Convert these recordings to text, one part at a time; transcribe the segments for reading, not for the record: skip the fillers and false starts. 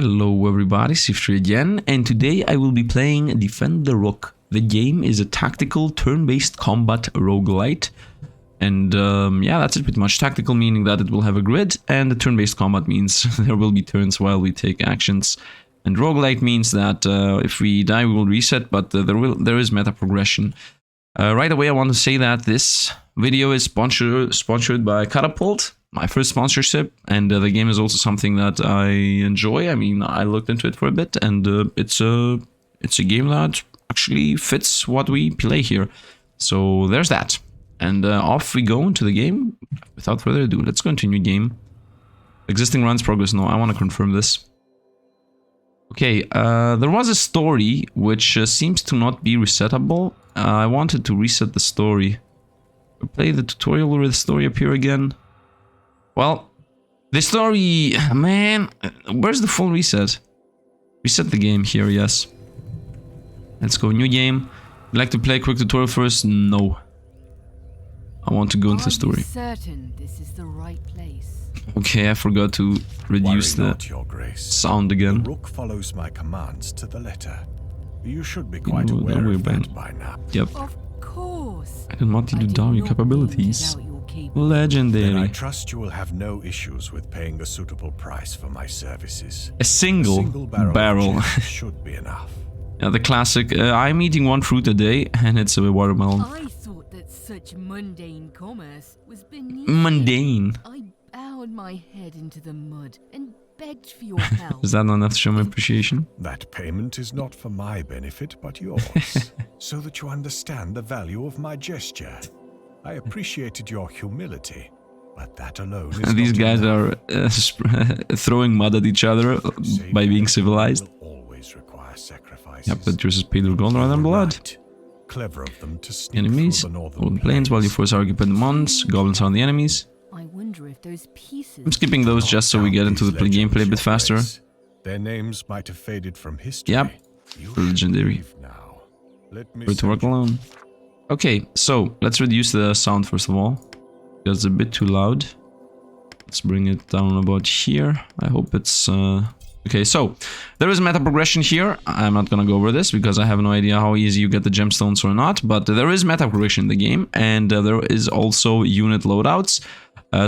Hello everybody, Sifd again, and today I will be playing Defend the Rook. The game is a tactical turn-based combat roguelite, and yeah, that's it pretty much. Tactical meaning that it will have a grid, and the turn-based combat means there will be turns while we take actions. And roguelike means that if we die we will reset, but there is meta progression. Right away I want to say that this video is sponsored by Catapult, my first sponsorship, and the game is also something that I enjoy. I mean, I looked into it for a bit, and it's a game that actually fits what we play here. So there's that, and off we go into the game. Without further ado, let's go into new game. Existing runs progress. No, I want to confirm this. Okay, there was a story which seems to not be resettable. I wanted to reset the story. Play the tutorial. Will the story appear again? Well, the story, man, where's the full reset? Reset the game here, yes. Let's go, new game. Would like to play a quick tutorial first? No. I want to go into the story. Certain this is the right place? Okay, I forgot to reduce the sound again. The Rook follows my commands to the letter. You should be quite aware of that by now. Yep. Of course. I can want you to down your capabilities. Legendary. Then I trust you will have no issues with paying a suitable price for my services. A single barrel. Should be enough. Yeah, the classic. I'm eating one fruit a day, and it's a watermelon. I thought that such mundane commerce was beneath Mundane. I bowed my head into the mud and begged for your help. Is that not enough to show my appreciation? That payment is not for my benefit, but yours, so that you understand the value of my gesture. I appreciated your humility, but that alone is These guys are throwing mud at each other by being civilized. Always require sacrifices. Yep, but yours is paid with gold rather than blood. Right. Clever of them to sneak Enemies, through the northern plains, while you force are occupied the mountains. Goblins are the enemies. I wonder if those pieces. I'm skipping those just so we get into the gameplay a bit faster. Their names might have faded from history. Yep, legendary. Now. Let me Go to work alone. Okay, so let's reduce the sound first of all, because it's a bit too loud. Let's bring it down about here. I hope it's okay. So there is meta progression here. I'm not gonna go over this because I have no idea how easy you get the gemstones or not, but there is meta progression in the game, and there is also unit loadouts.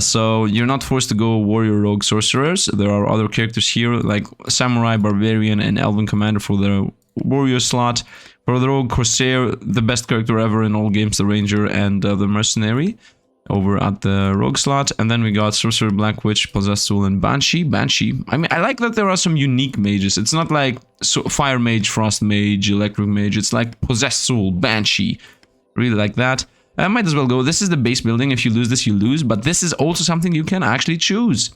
So you're not forced to go warrior, rogue, sorcerers. There are other characters here like samurai, barbarian, and elven commander for the warrior slot. For the rogue, corsair, the best character ever in all games, the ranger, and the mercenary over at the rogue slot. And then we got sorcerer, black witch, possessed soul, and banshee. I mean, I like that there are some unique mages. It's not like fire mage, frost mage, electric mage. It's like possessed soul, banshee. Really like that. I might as well go. This is the base building. If you lose this, you lose. But this is also something you can actually choose.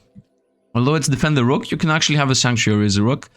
Although it's defend the rook, you can actually have a sanctuary as a rook.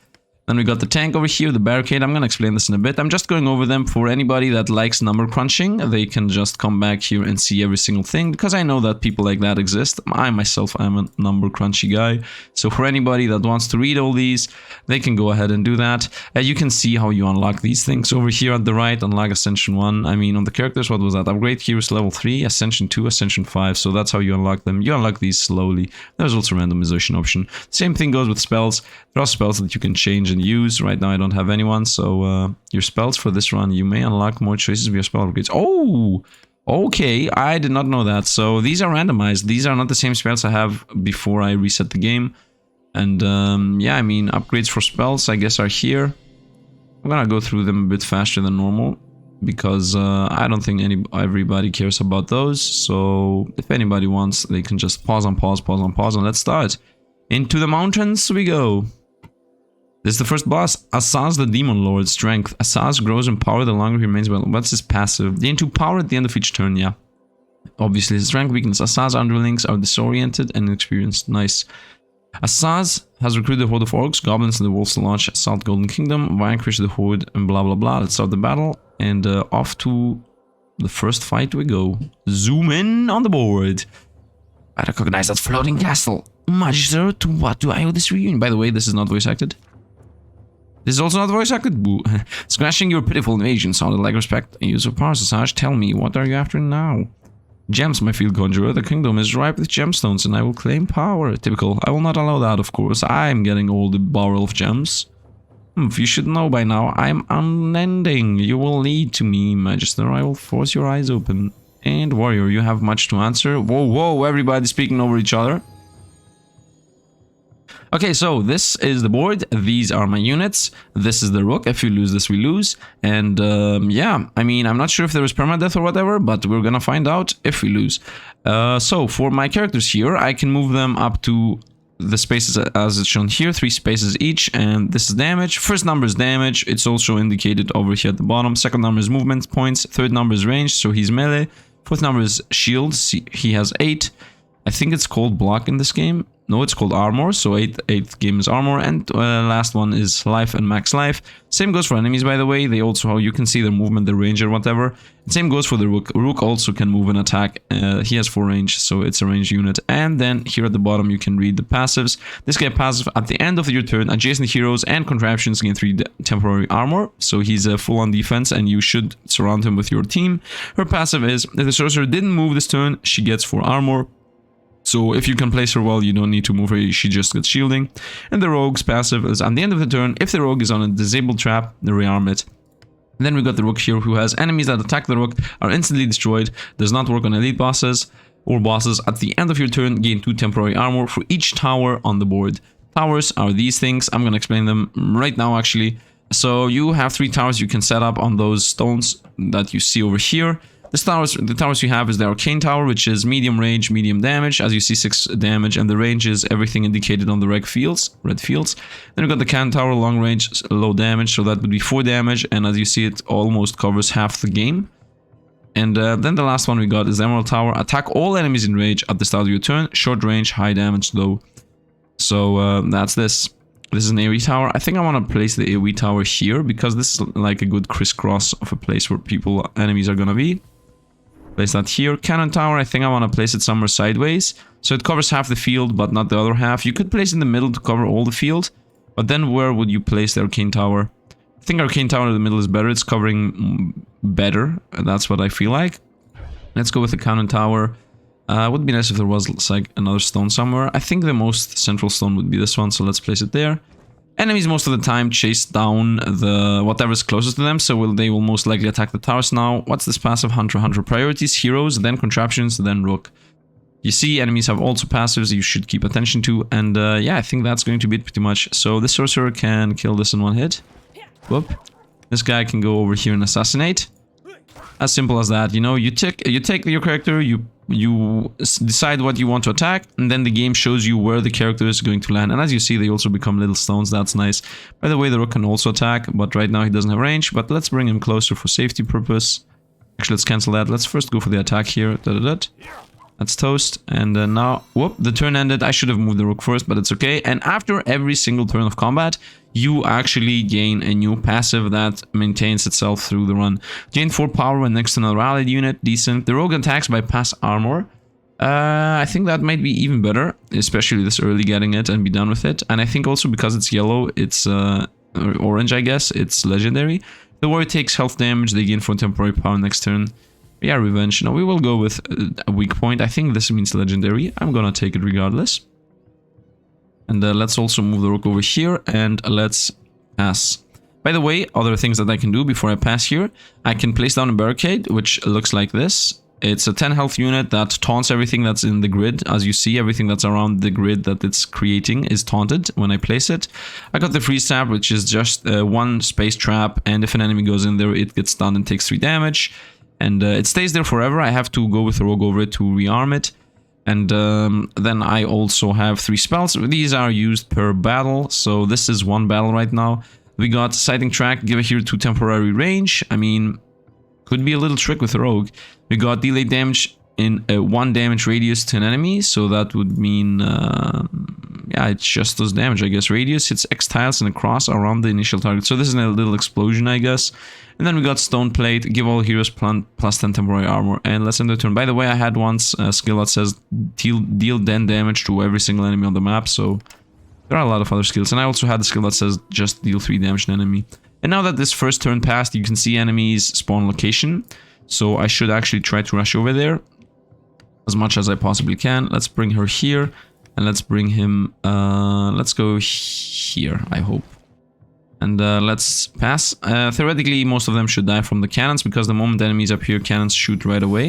Then we got the tank over here, the barricade. I'm going to explain this in a bit. I'm just going over them for anybody that likes number crunching. They can just come back here and see every single thing, because I know that people like that exist. I myself am a number crunchy guy. So for anybody that wants to read all these, they can go ahead and do that. You can see how you unlock these things. Over here at the right, unlock Ascension 1. I mean, on the characters, what was that? Upgrade Heroes level 3, Ascension 2, Ascension 5. So that's how you unlock them. You unlock these slowly. There's also a randomization option. Same thing goes with spells. There are spells that you can change and use. Right now I don't have anyone, so your spells for this run, you may unlock more choices via spell upgrades. Oh, okay, I did not know that. So these are randomized. These are not the same spells I have before I reset the game. And yeah, I mean, upgrades for spells, I guess, are here. I'm gonna go through them a bit faster than normal, because I don't think everybody cares about those. So if anybody wants, they can just pause on pause, pause on pause, and let's start. Into the mountains we go. This is the first boss, Asaz the Demon Lord. Strength. Asaz grows in power the longer he remains well. What's his passive? Gain 2 power at the end of each turn, yeah. Obviously, his strength weakness. Asaz underlings are disoriented and inexperienced. Nice. Asaz has recruited a horde of orcs, goblins, and the wolves to launch Assault Golden Kingdom, vanquish the horde, and blah blah blah. Let's start the battle, and off to the first fight we go. Zoom in on the board. I recognize that floating castle. Magister, to what do I owe this reunion? By the way, this is not voice acted. This is also not voice acted. Boo. Scratching your pitiful invasion sounded like respect and use of power, Asaj. Tell me, what are you after now? Gems, my field conjurer. The kingdom is ripe with gemstones and I will claim power. Typical. I will not allow that, of course. I'm getting all the barrel of gems. You should know by now, I'm unending. You will lead to me, Magister. I will force your eyes open. And warrior, you have much to answer. Whoa, whoa, everybody speaking over each other. Okay, so this is the board. These are my units. This is the Rook. If you lose this, we lose. And yeah, I mean, I'm not sure if there is permadeath or whatever, but we're gonna find out if we lose. So for my characters here, I can move them up to the spaces as it's shown here, 3 spaces each, and this is damage. First number is damage. It's also indicated over here at the bottom. Second number is movement points. Third number is range, so he's melee. Fourth number is shields. He has 8. I think it's called block in this game. No, it's called armor, so 8th game is armor, and last one is life and max life. Same goes for enemies, by the way. They also, you can see their movement, their range or whatever. And same goes for the Rook. Rook also can move and attack. He has 4 range, so it's a ranged unit. And then here at the bottom, you can read the passives. This guy passive at the end of your turn, adjacent heroes and contraptions gain 3 temporary armor. So he's full on defense, and you should surround him with your team. Her passive is, if the sorcerer didn't move this turn, she gets 4 armor. So if you can place her well, you don't need to move her, she just gets shielding. And the rogue's passive is at the end of the turn, if the rogue is on a disabled trap, rearm it. And then we got the Rook here, who has enemies that attack the Rook are instantly destroyed, does not work on elite bosses or bosses. At the end of your turn, gain 2 temporary armor for each tower on the board. Towers are these things. I'm gonna explain them right now actually. So you have 3 towers you can set up on those stones that you see over here. The towers you have is the Arcane Tower, which is medium range, medium damage. As you see, 6 damage, and the range is everything indicated on the red fields. Then we've got the Cannon Tower, long range, low damage, so that would be 4 damage, and as you see, it almost covers half the game. And then the last one we got is the Emerald Tower. Attack all enemies in range at the start of your turn. Short range, high damage though. So that's this. This is an AoE tower. I think I want to place the AoE tower here, because this is like a good crisscross of a place where enemies are gonna be. Place that here. Cannon Tower, I think I want to place it somewhere sideways. So it covers half the field, but not the other half. You could place it in the middle to cover all the field. But then where would you place the Arcane Tower? I think Arcane Tower in the middle is better. It's covering better. That's what I feel like. Let's go with the Cannon Tower. Would be nice if there was like another stone somewhere. I think the most central stone would be this one, so let's place it there. Enemies most of the time chase down the whatever's closest to them, so they will most likely attack the towers now. What's this passive? Hunter priorities, heroes, then contraptions, then Rook. You see, enemies have also passives you should keep attention to, and yeah, I think that's going to be it pretty much. So this sorcerer can kill this in 1 hit. Whoop. This guy can go over here and assassinate. As simple as that, you know, you take your character, you decide what you want to attack, and then the game shows you where the character is going to land. And as you see, they also become little stones. That's nice. By the way, the Rook can also attack, but right now he doesn't have range. But let's bring him closer for safety purpose. Actually, let's cancel that. Let's first go for the attack here. That's toast. And now, whoop, the turn ended. I should have moved the Rook first, but it's okay. And after every single turn of combat, you actually gain a new passive that maintains itself through the run. Gain 4 power when next to another allied unit. Decent. The Rogue attacks by pass armor. I think that might be even better, especially this early, getting it and be done with it. And I think also because it's yellow, it's orange, I guess, it's legendary. The warrior takes health damage. They gain 4 temporary power next turn. Yeah, revenge. No, we will go with a weak point. I think this means legendary. I'm gonna take it regardless. And let's also move the Rook over here, and let's pass. By the way, other things that I can do before I pass here, I can place down a barricade, which looks like this. It's a 10 health unit that taunts everything that's in the grid. As you see, everything that's around the grid that it's creating is taunted when I place it. I got the freeze trap, which is just 1 space trap, and if an enemy goes in there, it gets stunned and takes 3 damage. And it stays there forever. I have to go with the Rogue over it to rearm it. And then I also have 3 spells. These are used per battle, so this is 1 battle right now. We got Sighting Track, give it here 2 temporary range. I mean, could be a little trick with the Rogue. We got delayed damage in a 1 damage radius to an enemy, so that would mean, yeah, it's just those damage, I guess. Radius hits X tiles and a cross around the initial target. So this is a little explosion, I guess. And then we got Stone Plate, give all heroes plus 10 temporary armor. And let's end the turn. By the way, I had once a skill that says deal 10 damage to every single enemy on the map, so there are a lot of other skills. And I also had the skill that says just deal 3 damage to an enemy. And now that this first turn passed, you can see enemies spawn location. So I should actually try to rush over there. as much as I possibly can. Let's bring her here, and let's bring him, let's go here, I hope. And let's pass. Theoretically, most of them should die from the cannons, because the moment enemies appear, cannons shoot right away.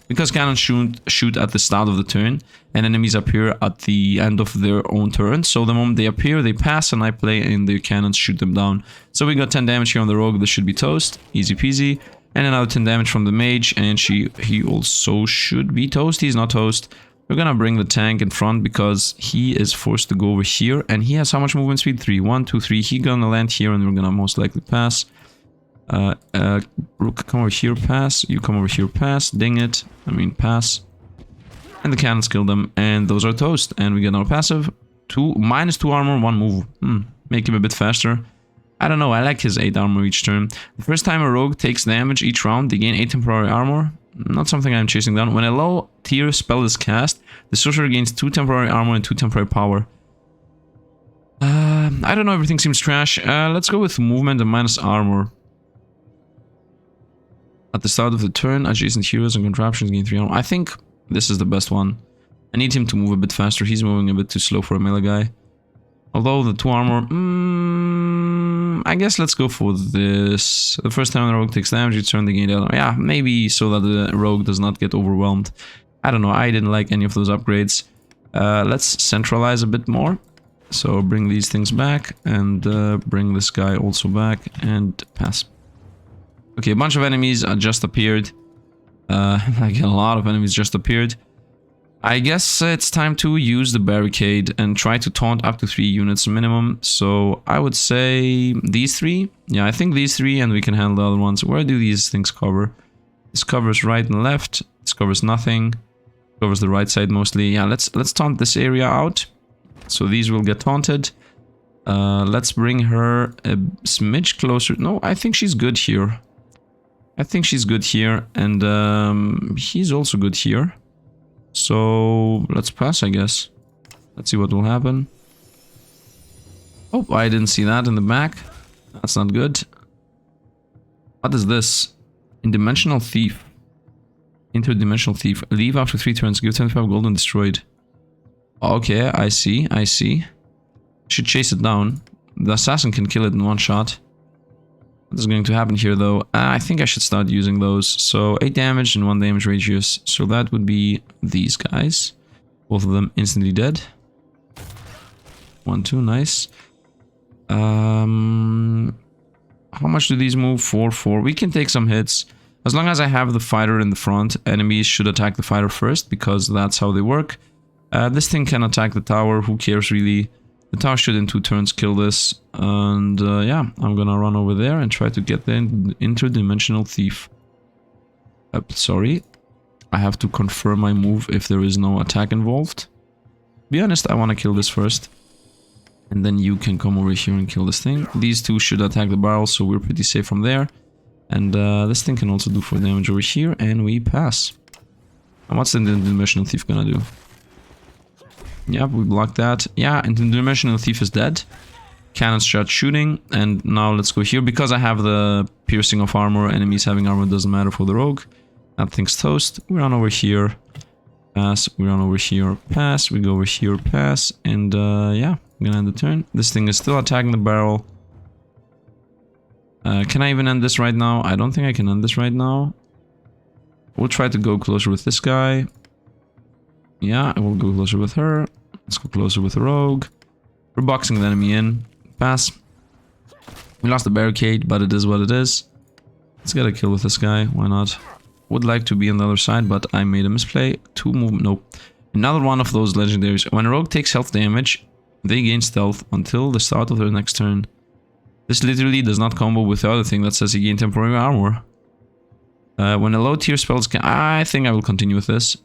Because cannons shoot at the start of the turn, and enemies appear at the end of their own turn. So the moment they appear, they pass, and I play in the cannons, shoot them down. So we got 10 damage here on the rogue. This should be toast. Easy peasy. And another 10 damage from the mage, and he also should be toast. He's not toast. We're gonna bring the tank in front because he is forced to go over here, and he has how much movement speed? 3. 1, 2, 3. He's gonna land here, and we're gonna most likely pass. Rook, come over here, pass. You come over here, pass. Ding it. I mean, pass. And the cannons kill them, and those are toast. And we get our passive. -2 armor, 1 move. Make him a bit faster. I don't know, I like his 8 armor each turn. The first time a rogue takes damage each round, they gain 8 temporary armor. Not something I'm chasing down. When a low tier spell is cast, the sorcerer gains 2 temporary armor and 2 temporary power. I don't know, everything seems trash. Let's go with movement and minus armor. At the start of the turn, adjacent heroes and contraptions gain 3 armor. I think this is the best one. I need him to move a bit faster. He's moving a bit too slow for a melee guy. Although the 2 armor... I guess let's go for this. The first time the rogue takes damage, each turn they gain the... Yeah, maybe so that the rogue does not get overwhelmed. I don't know, I didn't like any of those upgrades. Let's centralize a bit more. So bring these things back, and bring this guy also back, and pass. Okay, a bunch of enemies just appeared. Like a lot of enemies just appeared. I guess it's time to use the barricade and try to taunt up to 3 units minimum. So I would say these 3. Yeah, I think these 3, and we can handle the other ones. Where do these things cover? This covers right and left. This covers nothing. Covers the right side mostly. Yeah, let's taunt this area out. So these will get taunted. Let's bring her a smidge closer. No, I think she's good here. I think she's good here, and he's also good here. So let's pass, I guess. Let's see what will happen. Oh, I didn't see that in the back. That's not good. What is this? Interdimensional Thief. Interdimensional Thief. Leave after 3 turns. Give 25 gold and destroyed. Okay, I see. I see. Should chase it down. The assassin can kill it in 1 shot. What is going to happen here, though? I think I should start using those. So 8 damage and 1 damage radius. So that would be these guys. Both of them instantly dead. 1, 2, nice. How much do these move? 4, 4. We can take some hits. As long as I have the fighter in the front, enemies should attack the fighter first, because that's how they work. This thing can attack the tower. Who cares, really? The tower should in 2 turns kill this. And yeah, I'm gonna run over there and try to get the interdimensional thief. Sorry. I have to confirm my move if there is no attack involved. To be honest, I want to kill this first. And then you can come over here and kill this thing. These 2 should attack the barrel, so we're pretty safe from there. And this thing can also do 4 damage over here, and we pass. And what's the interdimensional thief gonna do? Yep, we blocked that. Yeah, and the Dimensional Thief is dead. Cannons start shooting, and now let's go here. Because I have the piercing of armor, enemies having armor doesn't matter for the rogue. That thing's toast. We run over here, pass. We run over here, pass. We go over here, pass. And yeah, I'm gonna end the turn. This thing is still attacking the barrel. Can I even end this right now? I don't think I can end this right now. We'll try to go closer with this guy. Yeah, I will go closer with her. Let's go closer with the rogue. We're boxing the enemy in. Pass. We lost the barricade, but it is what it is. Let's get a kill with this guy. Why not? Would like to be on the other side, but I made a misplay. 2 move. Nope. Another one of those legendaries. When a rogue takes health damage, they gain stealth until the start of their next turn. This literally does not combo with the other thing that says he gained temporary armor. When a low tier spells can... I think I will continue with this.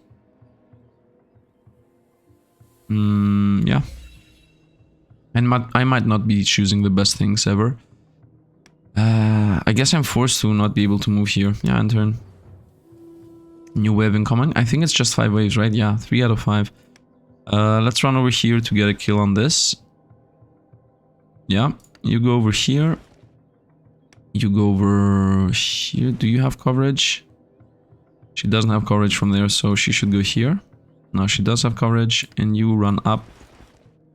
Yeah. And I might not be choosing the best things ever. I guess I'm forced to not be able to move here. Yeah, end turn. New wave incoming. I think it's just 5 waves, right? Yeah, 3 out of 5. Let's run over here to get a kill on this. Yeah, you go over here. You go over here. Do you have coverage? She doesn't have coverage from there, so she should go here. Now she does have coverage, and you run up.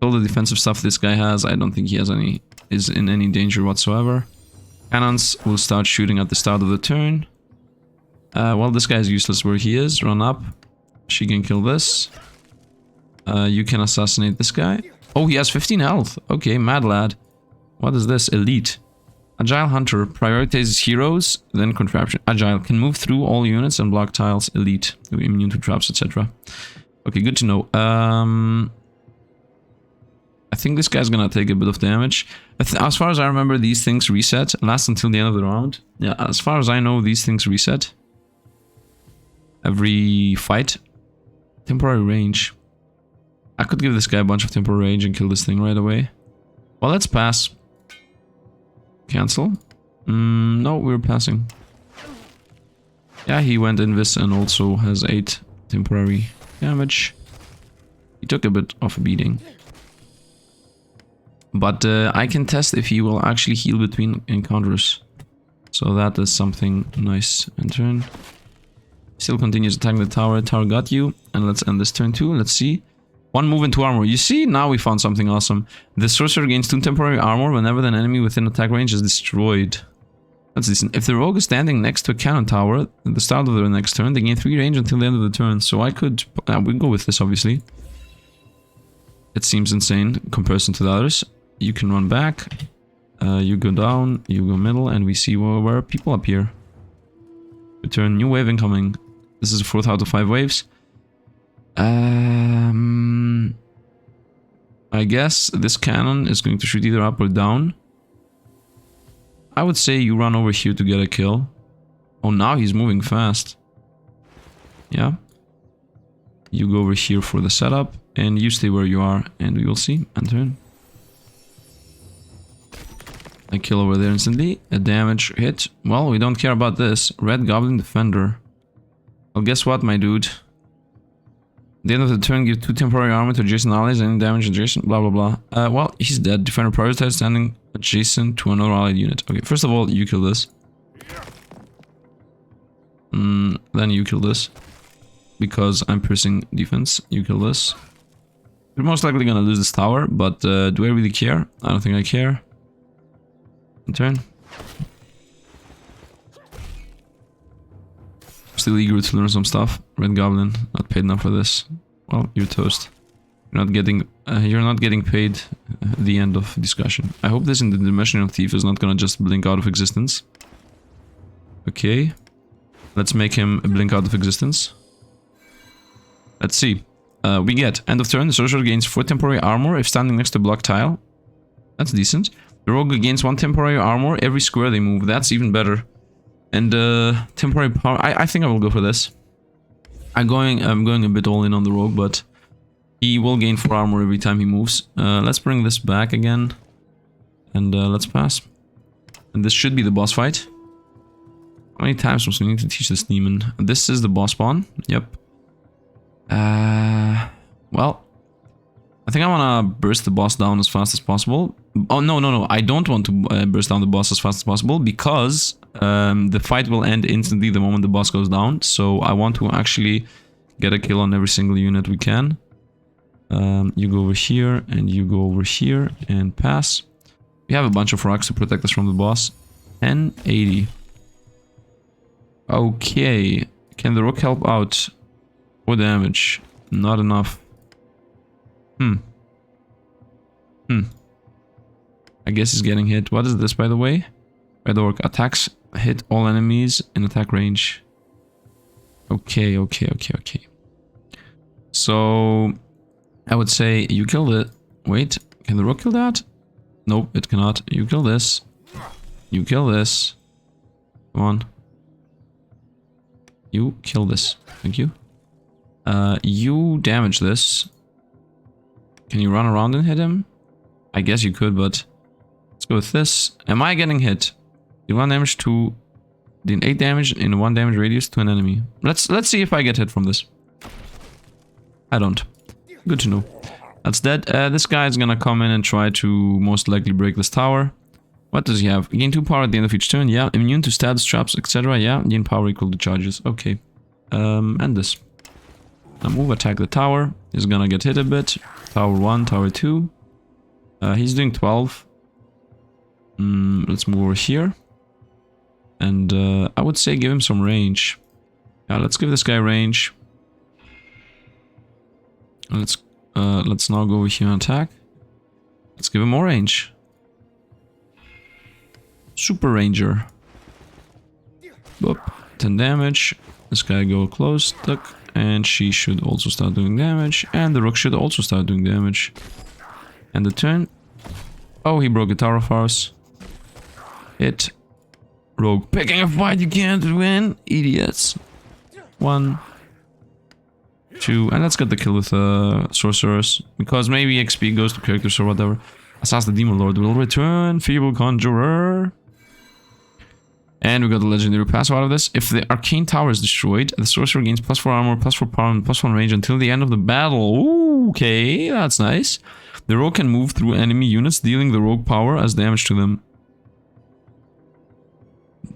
All the defensive stuff this guy has, I don't think he has is in any danger whatsoever. Cannons will start shooting at the start of the turn. Well, this guy is useless where he is. Run up. She can kill this. You can assassinate this guy. Oh, he has 15 health. Okay, mad lad. What is this? Elite. Agile Hunter prioritizes heroes, then contraption. Agile can move through all units and block tiles. Elite, immune to traps, etc. Okay, good to know. I think this guy's gonna take a bit of damage. As far as I remember, these things reset, last until the end of the round. Yeah, as far as I know, these things reset every fight. Temporary range. I could give this guy a bunch of temporary range and kill this thing right away. Well, let's pass. Cancel. No, we're passing. Yeah, he went invis and also has 8 temporary damage. He took a bit of a beating. But I can test if he will actually heal between encounters. So that is something nice. And turn. Still continues attacking the tower. Tower got you. And let's end this turn too. Let's see. 1 move and 2 armor. You see? Now we found something awesome. The sorcerer gains 2 temporary armor whenever an enemy within attack range is destroyed. That's decent. If the rogue is standing next to a cannon tower at the start of the next turn, they gain 3 range until the end of the turn. So I could... we'll go with this, obviously. It seems insane in comparison to the others. You can run back. You go down. You go middle. And we see where people appear. Return. New wave incoming. This is the 4th out of 5 waves. I guess this cannon is going to shoot either up or down. I would say you run over here to get a kill. Oh, now he's moving fast. Yeah. You go over here for the setup, and you stay where you are, and we will see. And turn. A kill over there instantly. A damage hit. Well, we don't care about this. Red Goblin Defender. Well, guess what, my dude? At the end of the turn, give 2 temporary armor to adjacent allies, any damage adjacent, blah blah blah. Well, he's dead. Defender prioritized standing adjacent to another allied unit. Okay, first of all, you kill this. Then you kill this. Because I'm piercing defense. You kill this. You're most likely gonna lose this tower, but do I really care? I don't think I care. Turn. Still eager to learn some stuff. Red Goblin, not paid enough for this. Well, you're toast. You're not getting paid. The end of discussion. I hope this interdimensional thief is not gonna just blink out of existence. Okay, let's make him blink out of existence. Let's see. We get end of turn. The sorcerer gains 4 temporary armor if standing next to a block tile. That's decent. The rogue gains 1 temporary armor every square they move. That's even better. And temporary power. I think I will go for this. I'm going a bit all in on the rogue, but he will gain 4 armor every time he moves. Let's bring this back again, and let's pass. And this should be the boss fight. How many times must we need to teach this demon? This is the boss spawn. Yep. Well, I think I want to burst the boss down as fast as possible. Oh, no. I don't want to burst down the boss as fast as possible because the fight will end instantly the moment the boss goes down. So I want to actually get a kill on every single unit we can. You go over here and you go over here and pass. We have a bunch of rocks to protect us from the boss. 1080. Okay. Can the rook help out? 4 damage. Not enough. I guess he's getting hit. What is this, by the way? Red Orc. Attacks hit all enemies in attack range. Okay. So, I would say you kill it. Wait, can the rook kill that? Nope, it cannot. You kill this. You kill this. Come on. You kill this. Thank you. You damage this. Can you run around and hit him? I guess you could, but let's go with this. Am I getting hit? Deal 1 damage to... Deal 8 damage in a 1 damage radius to an enemy. Let's see if I get hit from this. I don't. Good to know. That's dead. This guy is gonna come in and try to most likely break this tower. What does he have? Gain 2 power at the end of each turn. Yeah. Immune to stats, traps, etc. Yeah. Gain power equal to charges. Okay. And this. Now move, attack the tower. He's gonna get hit a bit. Tower 1, tower 2. He's doing 12. Let's move over here. And I would say give him some range. Yeah, let's give this guy range. Let's now go over here and attack. Let's give him more range. Super Ranger. Boop. 10 damage. This guy go close, duck, and she should also start doing damage. And the Rook should also start doing damage. And the turn. Oh, he broke a tower of ours. Hit. Rogue picking a fight you can't win. Idiots. 1, 2, and let's get the kill with sorcerers, because maybe XP goes to characters or whatever. Assassin the Demon Lord will return. Feeble Conjurer. And we got the legendary passive out of this. If the arcane tower is destroyed, the sorcerer gains +4 armor, +4 power, and +1 range until the end of the battle. Ooh, okay, that's nice. The rogue can move through enemy units, dealing the rogue power as damage to them.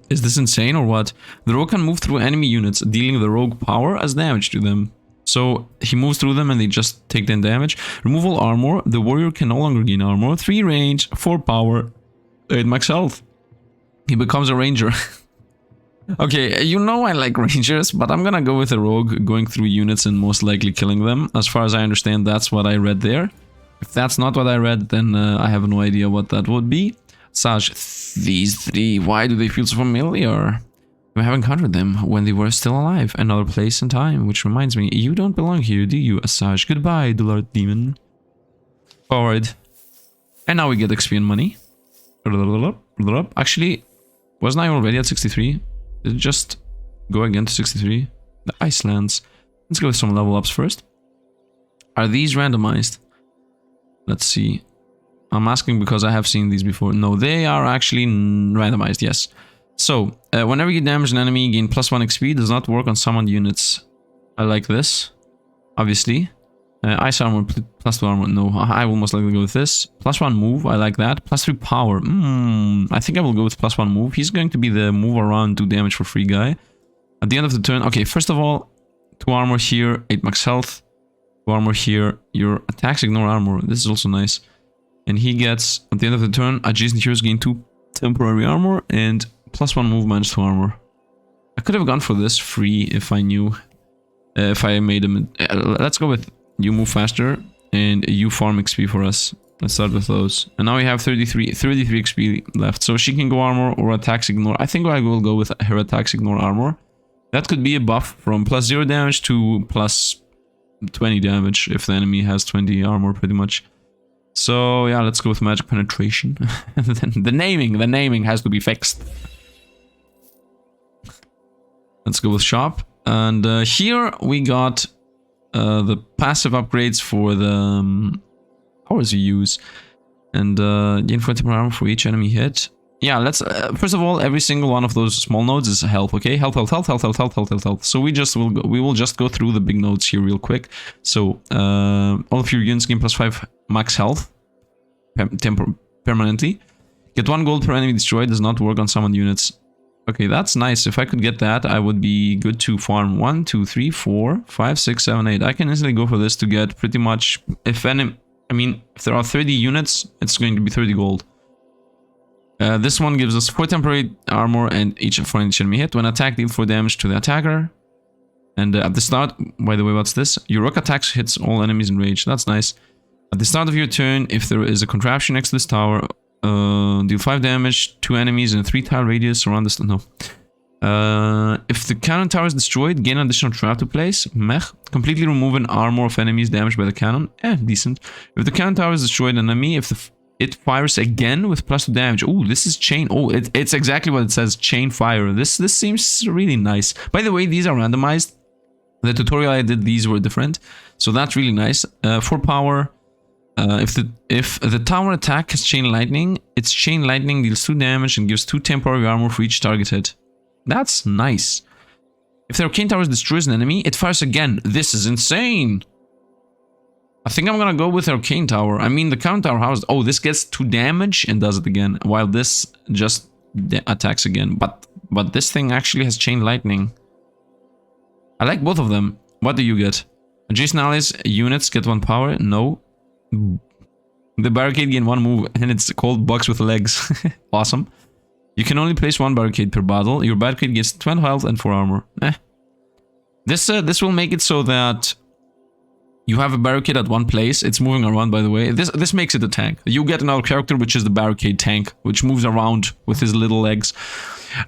Is this insane or what? The rogue can move through enemy units, dealing the rogue power as damage to them. So he moves through them and they just take 10 damage. Removal armor. The warrior can no longer gain armor. 3 range, 4 power, 8 max health. He becomes a ranger. Okay, you know I like rangers, but I'm gonna go with a rogue going through units and most likely killing them. As far as I understand, that's what I read there. If that's not what I read, then I have no idea what that would be. Saj, these 3, why do they feel so familiar? We have encountered them when they were still alive. Another place and time, which reminds me, you don't belong here, do you, Asajj? Goodbye, Dullard Demon. Forward. And now we get XP and money. Actually, wasn't I already at 63? Did it just go again to 63? The Icelands. Let's go with some level ups first. Are these randomized? Let's see. I'm asking because I have seen these before. No, they are actually randomized, yes. So, whenever you damage an enemy, gain +1 XP. Does not work on summoned units. I like this, obviously. Ice armor, +2 armor. No, I will most likely go with this. +1 move, I like that. +3 power. I think I will go with +1 move. He's going to be the move around, do damage for free guy. At the end of the turn, okay, first of all, 2 armor here, 8 max health. 2 armor here. Your attacks ignore armor. This is also nice. And he gets, at the end of the turn, adjacent heroes gain 2 temporary armor and +1 move minus 2 armor. I could have gone for this free if I knew, if I made him. Let's go with you move faster and you farm XP for us. Let's start with those. And now we have 33 XP left. So she can go armor or attacks ignore. I think I will go with her attacks ignore armor. That could be a buff from +0 damage to +20 damage if the enemy has 20 armor pretty much. So yeah, let's go with magic penetration. the naming has to be fixed. Let's go with shop. And here we got the passive upgrades for the powers you use. And gain 40 per armor for each enemy hit. Yeah, let's first of all, every single one of those small nodes is health, okay? Health. So we will just go through the big nodes here real quick. So all of your units gain +5 max health permanently. Get 1 gold per enemy destroyed. Does not work on summoned units. Okay, that's nice. If I could get that, I would be good to farm 1, 2, 3, 4, 5, 6, 7, 8. I can easily go for this to get pretty much, if there are 30 units, it's going to be 30 gold. This one gives us 4 temporary armor and each for each enemy hit. When attacked, deal 4 damage to the attacker. And at the start, by the way, what's this? Your Rook attacks hits all enemies in rage. That's nice. At the start of your turn, if there is a contraption next to this tower, deal 5 damage to enemies in a 3-tile radius around this. No. If the cannon tower is destroyed, gain an additional trap to place. Meh. Completely remove an armor of enemies damaged by the cannon. Decent. If the cannon tower is destroyed, an enemy, it fires again with +2 damage. Oh, this is chain. Oh, it's exactly what it says. Chain fire. This seems really nice. By the way, these are randomized. The tutorial I did, these were different. So that's really nice. 4 power. If the tower attack has chain lightning, its chain lightning deals 2 damage and gives 2 temporary armor for each target hit. That's nice. If the arcane tower destroys an enemy, it fires again. This is insane. I think I'm gonna go with arcane tower. I mean, the counter tower house. Oh, this gets 2 damage and does it again, while this just attacks again. But this thing actually has chain lightning. I like both of them. What do you get? Adjacent allies units get 1 power? No. The barricade gain 1 move, and it's called box with legs. Awesome. You can only place 1 barricade per battle. Your barricade gets 12 health and 4 armor. This will make it so that you have a barricade at one place. It's moving around, by the way. This makes it a tank. You get another character, which is the barricade tank, which moves around with his little legs.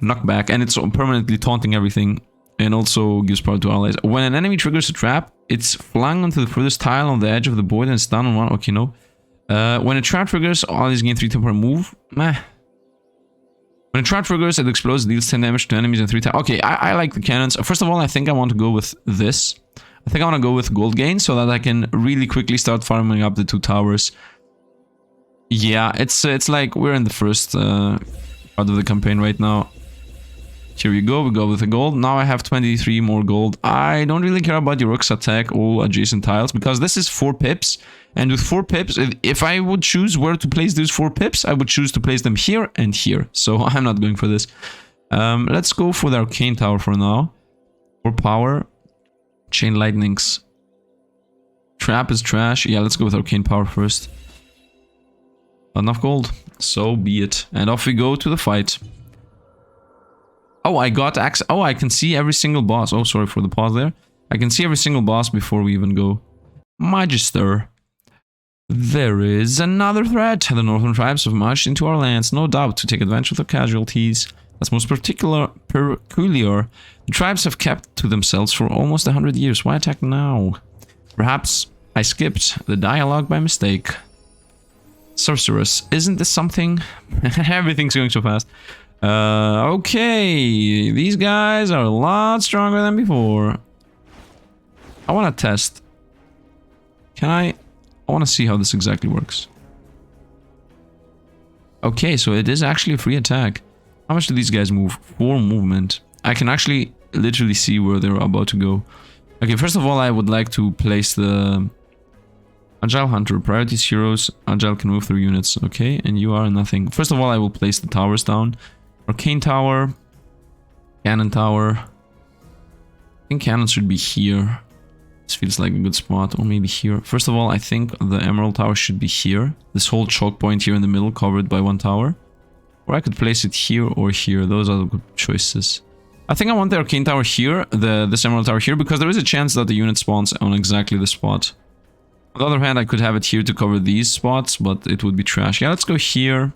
Knockback, and it's permanently taunting everything. And also gives power to allies. When an enemy triggers a trap, it's flung onto the furthest tile on the edge of the board and it's down on 1. Okay, no. When a trap triggers, allies gain 3 temporary move. Meh. When a trap triggers, it explodes, deals 10 damage to enemies and 3 times. Okay, I like the cannons. First of all, I think I want to go with this. I think I want to go with gold gain so that I can really quickly start farming up the 2 towers. Yeah, it's like we're in the first part of the campaign right now. Here we go with the gold. Now I have 23 more gold. I don't really care about your Rook's attack all adjacent tiles because this is 4 pips. And with 4 pips, if I would choose where to place those 4 pips, I would choose to place them here and here. So I'm not going for this. Let's go for the Arcane Tower for now. For power. Chain Lightnings. Trap is trash. Yeah, let's go with Arcane Power first. Not enough gold. So be it. And off we go to the fight. Oh, I got access. Oh, I can see every single boss. Oh, sorry for the pause there. I can see every single boss before we even go. Magister. There is another threat. The northern tribes have marched into our lands, no doubt, to take advantage of the casualties. That's most peculiar. The tribes have kept to themselves for almost 100 years. Why attack now? Perhaps I skipped the dialogue by mistake. Sorceress. Isn't this something? Everything's going so fast. Okay, these guys are a lot stronger than before. I want to test. I want to see how this exactly works. Okay, so it is actually a free attack. How much do these guys move? 4 movement. I can actually literally see where they're about to go. Okay, first of all, I would like to place the Agile Hunter. Priorities heroes. Agile can move through units. Okay, and you are nothing. First of all, I will place the towers down. Arcane Tower, Cannon Tower. I think cannons should be here. This feels like a good spot, or maybe here. First of all, I think the Emerald Tower should be here. This whole choke point here in the middle, covered by 1 tower. Or I could place it here or here. Those are the good choices. I think I want the Arcane Tower here, this Emerald Tower here, because there is a chance that the unit spawns on exactly the spot. On the other hand, I could have it here to cover these spots, but it would be trash. Yeah, let's go here.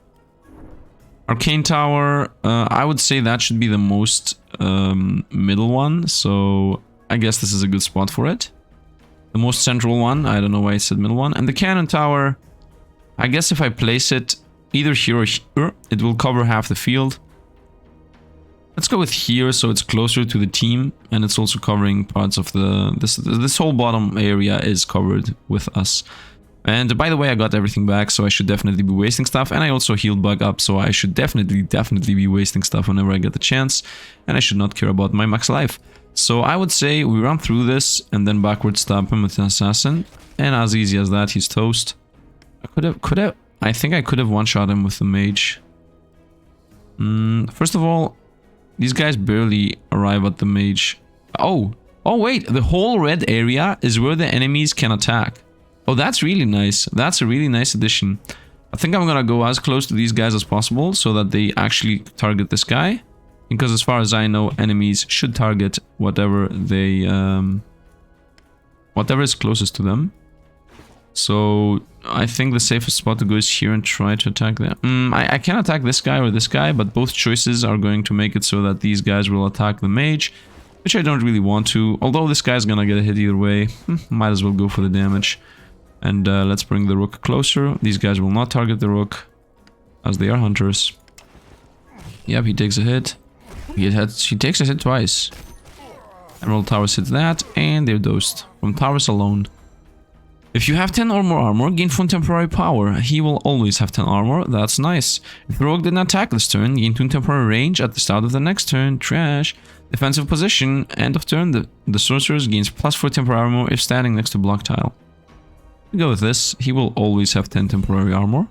Arcane Tower, I would say that should be the most middle one, so I guess this is a good spot for it. The most central one, I don't know why I said middle one. And the Cannon Tower, I guess if I place it either here or here, it will cover half the field. Let's go with here, so it's closer to the team, and it's also covering parts of this whole bottom area is covered with us. And by the way, I got everything back, so I should definitely be wasting stuff. And I also healed bug up, so I should definitely be wasting stuff whenever I get the chance. And I should not care about my max life. So I would say we run through this and then backward stab him with an assassin. And as easy as that, he's toast. I think I could have one-shot him with the mage. First of all, these guys barely arrive at the mage. Oh wait, the whole red area is where the enemies can attack. Oh, that's really nice. That's a really nice addition. I think I'm gonna go as close to these guys as possible so that they actually target this guy. Because as far as I know, enemies should target whatever they... whatever is closest to them. So I think the safest spot to go is here and try to attack them. I can attack this guy or this guy, but both choices are going to make it so that these guys will attack the mage. Which I don't really want to. Although this guy's gonna get a hit either way. Might as well go for the damage. And let's bring the Rook closer. These guys will not target the Rook, as they are hunters. Yep, he takes a hit. He takes a hit twice. Emerald Towers hits that, and they're dosed. From towers alone. If you have 10 or more armor, gain 1 temporary power. He will always have 10 armor, that's nice. If the Rogue did not attack this turn, gain 2 temporary range at the start of the next turn. Trash. Defensive position, end of turn, the Sorceress gains +4 temporary armor if standing next to block tile. We go with this, he will always have 10 temporary armor.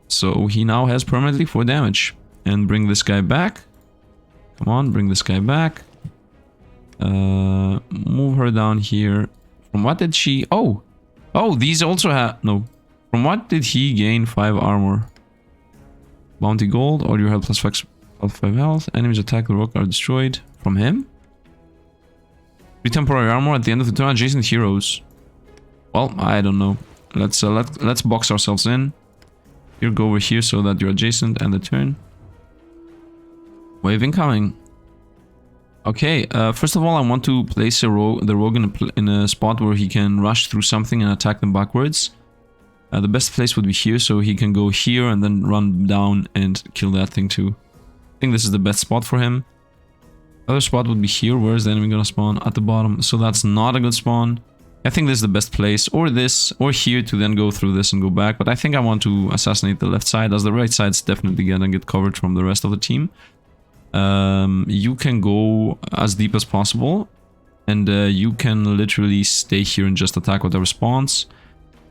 So he now has permanently 4 damage. And bring this guy back. Come on, bring this guy back. Move her down here. From what did she... Oh! Oh, these also have... No. From what did he gain 5 armor? Bounty gold. All your health plus 5 health. Enemies attack the rock are destroyed. From him? 3 temporary armor at the end of the turn. Adjacent heroes. Well, I don't know. Let's box ourselves in. You go over here so that you're adjacent and the turn. Wave incoming. Okay, first of all, I want to place the rogue in a spot where he can rush through something and attack them backwards. The best place would be here, so he can go here and then run down and kill that thing too. I think this is the best spot for him. Other spot would be here. Where is the enemy gonna spawn? At the bottom, so that's not a good spawn. I think this is the best place, or this, or here to then go through this and go back. But I think I want to assassinate the left side, as the right side's definitely gonna get covered from the rest of the team. You can go as deep as possible, and you can literally stay here and just attack whatever spawns.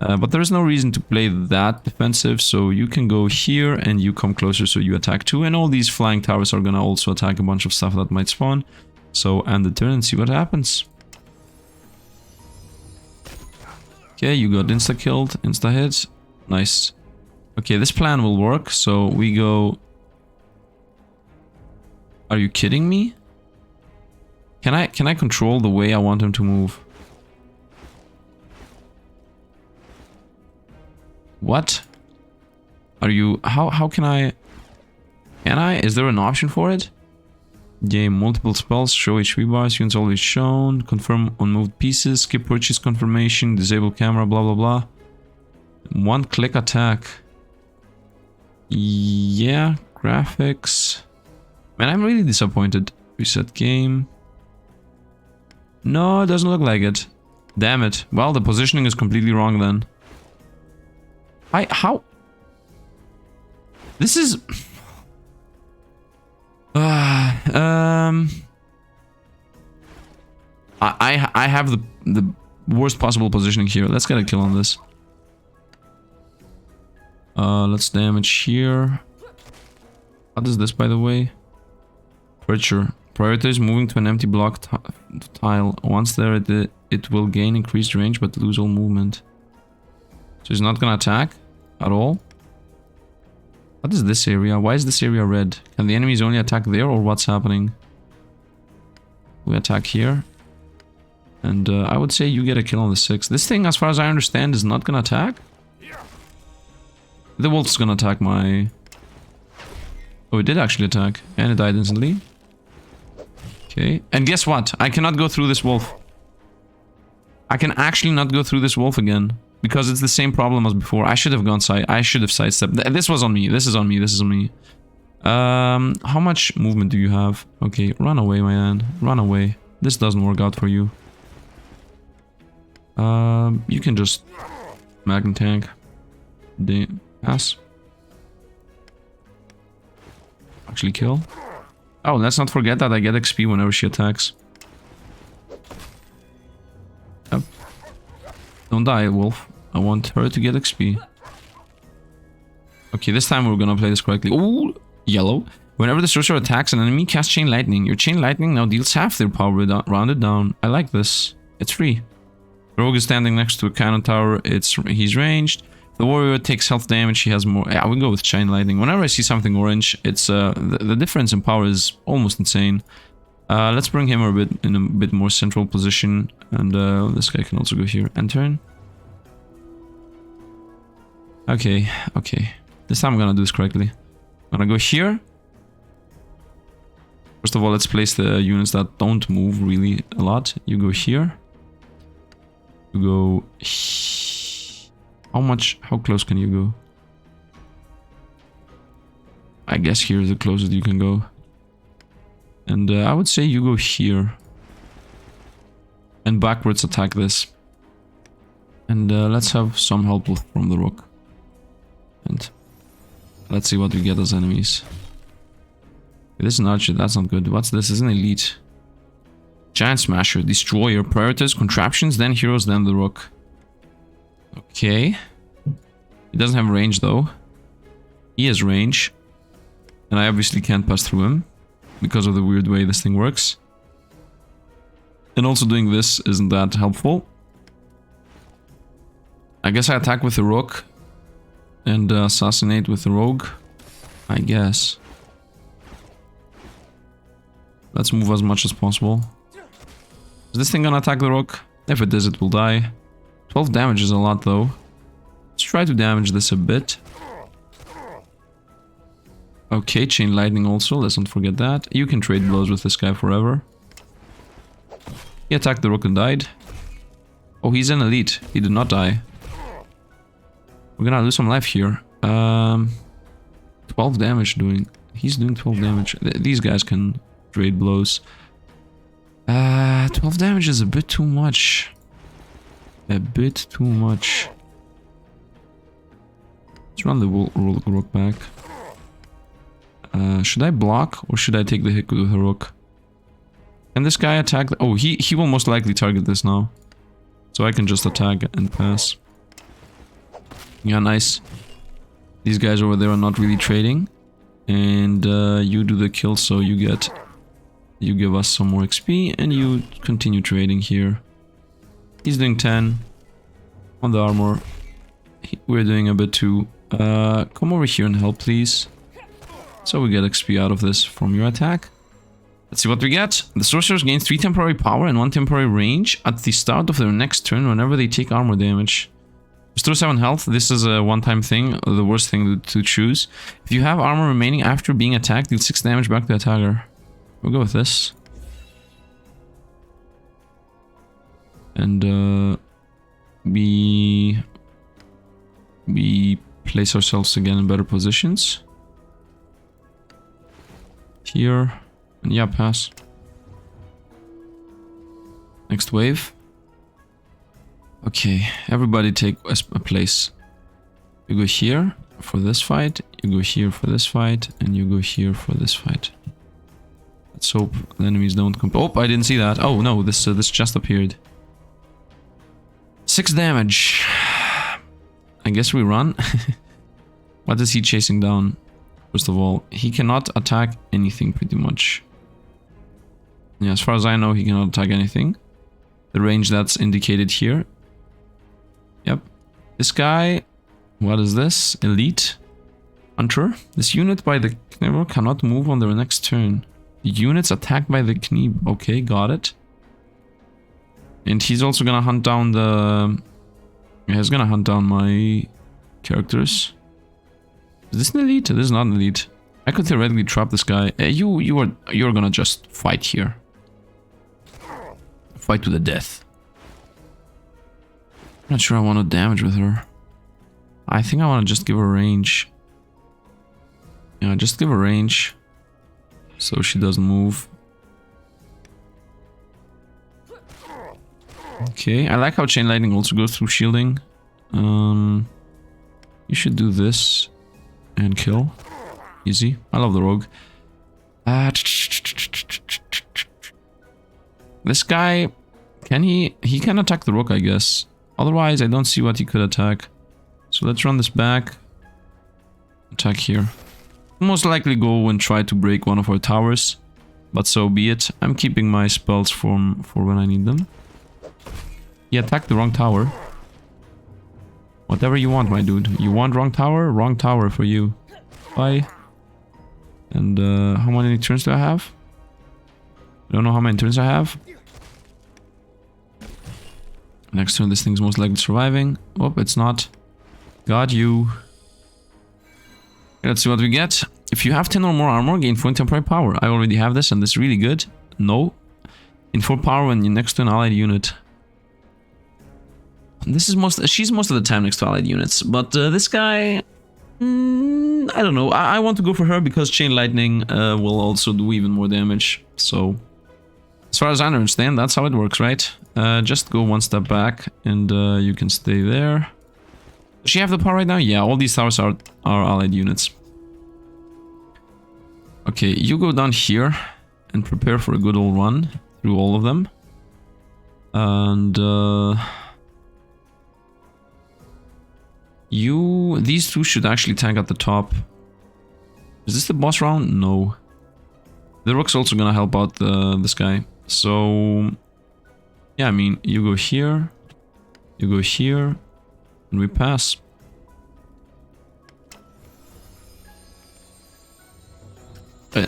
But there is no reason to play that defensive, so you can go here and you come closer so you attack too. And all these flying towers are gonna also attack a bunch of stuff that might spawn. So end the turn and see what happens. Okay, you got insta-killed, insta-hit. Nice. Okay, this plan will work, so we go... Are you kidding me? Can I control the way I want him to move? What? Are you... How can I... Can I? Is there an option for it? Game multiple spells, show HP bars, units always shown, confirm unmoved pieces, skip purchase confirmation, disable camera, blah blah blah. One click attack. Yeah, graphics. Man, I'm really disappointed. Reset game. No, it doesn't look like it. Damn it. Well, the positioning is completely wrong then. How? This is... I have the worst possible positioning here. Let's get a kill on this. Let's damage here. What is this, by the way? Aperture. Prioritize moving to an empty block tile. Once there, it will gain increased range but lose all movement. So he's not gonna attack at all. What is this area? Why is this area red? Can the enemies only attack there, or what's happening? We attack here. And I would say you get a kill on the 6. This thing, as far as I understand, is not gonna attack. The wolf's gonna attack my... Oh, it did actually attack. And it died instantly. Okay. And guess what? I cannot go through this wolf. I can actually not go through this wolf again. Because it's the same problem as before. I should have gone I should have sidestepped. This was on me. This is on me. This is on me. How much movement do you have? Okay, run away, my man. Run away. This doesn't work out for you. You can just Magnet tank. Pass. Actually kill. Oh, let's not forget that I get XP whenever she attacks. Yep. Don't die, wolf. I want her to get XP. Okay, this time we're gonna play this correctly. Ooh, yellow. Whenever the sorcerer attacks an enemy, cast Chain Lightning. Your Chain Lightning now deals half their power rounded down. I like this. It's free. The rogue is standing next to a cannon tower. He's ranged. The warrior takes health damage. He has more. Yeah, we go with Chain Lightning. Whenever I see something orange, it's the difference in power is almost insane. Let's bring him in a bit more central position, and this guy can also go here. End turn. Okay, okay. This time I'm gonna do this correctly. I'm gonna go here. First of all, let's place the units that don't move really a lot. You go here. You go... How close can you go? I guess here is the closest you can go. And I would say you go here. And backwards attack this. And let's have some help from the Rook. And let's see what we get as enemies. This is an archer, that's not good. What's this? This is an elite. Giant Smasher, Destroyer, Priorities, Contraptions, then Heroes, then the Rook. Okay. He doesn't have range though. He has range. And I obviously can't pass through him. Because of the weird way this thing works. And also doing this isn't that helpful. I guess I attack with the Rook and assassinate with the Rogue. I guess. Let's move as much as possible. Is this thing gonna attack the Rook? If it is, it will die. 12 damage is a lot though. Let's try to damage this a bit. Okay, Chain Lightning also, let's not forget that. You can trade blows with this guy forever. He attacked the Rook and died. Oh, he's an elite. He did not die. We're gonna lose some life here. 12 damage doing... He's doing 12 damage. These guys can trade blows. 12 damage is a bit too much. A bit too much. Let's run the Rook back. Should I block or should I take the hit with the Rook? Can this guy attack? Oh, he will most likely target this now. So I can just attack and pass. Yeah, nice. These guys over there are not really trading. And you do the kill, so you give us some more XP and you continue trading here. He's doing 10 on the armor. We're doing a bit too. Come over here and help, please. So we get XP out of this from your attack. Let's see what we get. The sorcerers gain 3 temporary power and 1 temporary range at the start of their next turn whenever they take armor damage. Restore 7 health. This is a one-time thing, the worst thing to choose. If you have armor remaining after being attacked, deal 6 damage back to the attacker. We'll go with this. And we place ourselves again in better positions. Here. And yeah, pass. Next wave. Okay, everybody take a place. You go here for this fight, you go here for this fight, and you go here for this fight. Let's hope the enemies don't come. Oh, I didn't see that. Oh no, this just appeared. 6 damage. I guess we run. What is he chasing down? First of all, he cannot attack anything pretty much. Yeah, as far as I know, he cannot attack anything. The range that's indicated here. Yep. This guy, what is this? Elite Hunter. This unit by the Xieroeh cannot move on their next turn. Units attacked by the Knee. Okay, got it. And he's also gonna hunt down the... Yeah, he's gonna hunt down my characters. Is this an elite? This is not an elite. I could theoretically trap this guy. You're gonna just fight here. Fight to the death. I'm not sure I want to damage with her. I think I want to just give her range. Yeah, just give her range. So she doesn't move. Okay, I like how Chain Lightning also goes through shielding. You should do this and kill. Easy. I love the Rogue. This guy, can he can attack the Rook, I guess. Otherwise, I don't see what he could attack. So let's run this back. Attack here. Most likely go and try to break one of our towers. But so be it. I'm keeping my spells for when I need them. He attacked the wrong tower. Whatever you want, my dude. You want wrong tower? Wrong tower for you. Bye. And how many turns do I have? I don't know how many turns I have. Next turn, this thing's most likely surviving. Oh, it's not. Got you. Let's see what we get. If you have 10 or more armor, gain 4 temporary power. I already have this, and this is really good. No. In 4 power when you're next to an allied unit. This is she's most of the time next to allied units, but this guy, I don't know. I want to go for her because Chain Lightning will also do even more damage. So, as far as I understand, that's how it works, right? Just go one step back, and you can stay there. Does she have the power right now? Yeah, all these towers are allied units. Okay, you go down here and prepare for a good old run through all of them, and. These two should actually tank at the top. Is this the boss round? No. The Rook's also gonna help out this guy. So Yeah, I mean, you go here, and we pass.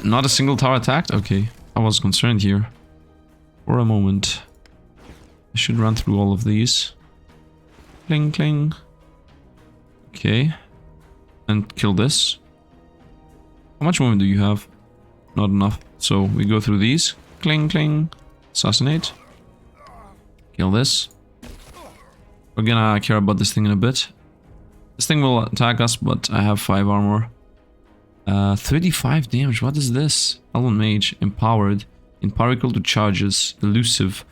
Not a single tower attacked? Okay, I was concerned here. For a moment. I should run through all of these. Cling, cling. Okay. And kill this. How much movement do you have? Not enough. So we go through these. Cling, cling. Assassinate. Kill this. We're gonna care about this thing in a bit. This thing will attack us, but I have 5 armor. 35 damage. What is this? Elven Mage. Empowered. Empower equal to charges. Elusive.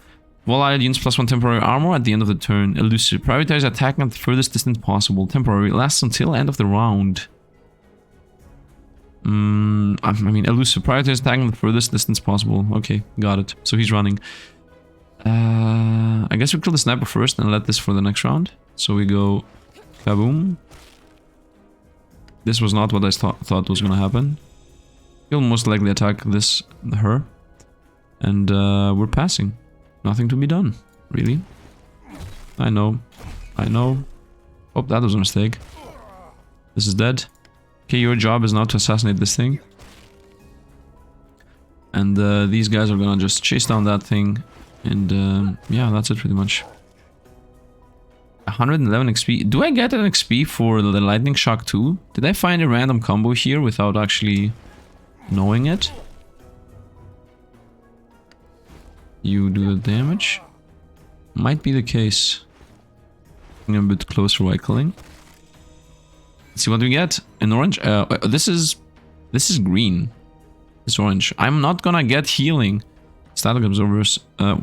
All allied units plus 1 temporary armor at the end of the turn. Elusive. Prioritize attacking at the furthest distance possible. Temporary. Lasts until end of the round. I mean, elusive. Prioritize attacking at the furthest distance possible. Okay, got it. So he's running. I guess we kill the sniper first and let this for the next round. So we go kaboom. This was not what I thought was gonna happen. He'll most likely attack her. And we're passing. Nothing to be done, really. I know. Oh, that was a mistake. This is dead. Okay, your job is now to assassinate this thing. And these guys are gonna just chase down that thing. And yeah, that's it pretty much. 111 XP. Do I get an XP for the lightning shock too? Did I find a random combo here without actually knowing it? You do the damage. Might be the case. I'm a bit closer while killing. Let's see what we get. An orange. This is green. It's orange. I'm not gonna get healing. Static observers.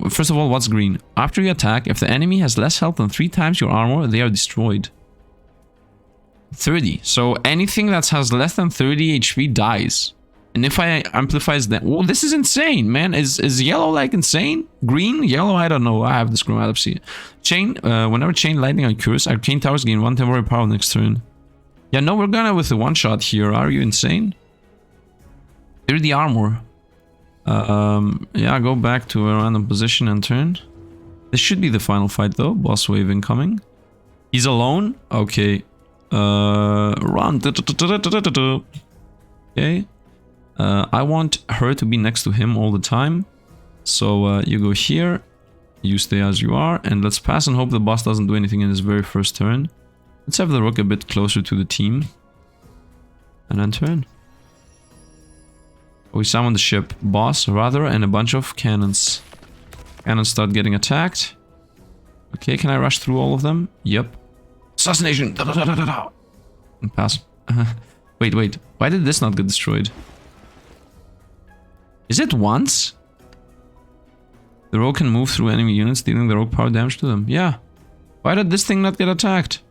First of all, what's green? After you attack, if the enemy has less health than 3 times your armor, they are destroyed. 30. So anything that has less than 30 HP dies. And if I amplifies that, oh, this is insane, man. Is yellow like insane? Green, yellow, I don't know. I have this chromatopsy. Chain, whenever chain lightning occurs, arcane towers gain 1 temporary power next turn. Yeah, no, we're gonna with the one shot here. Are you insane? 30 armor. Yeah, go back to a random position and turn. This should be the final fight though. Boss wave incoming. He's alone. Okay. Run. Okay. I want her to be next to him all the time. So you go here, you stay as you are, and let's pass and hope the boss doesn't do anything in his very first turn. Let's have the Rook a bit closer to the team. And then turn. We summon the ship, boss, rather, and a bunch of cannons. Cannons start getting attacked. Okay, can I rush through all of them? Yep. Assassination! Da, da, da, da, da. And pass. Wait. Why did this not get destroyed? Is it once? The rogue can move through enemy units, dealing the rogue power damage to them. Yeah. Why did this thing not get attacked?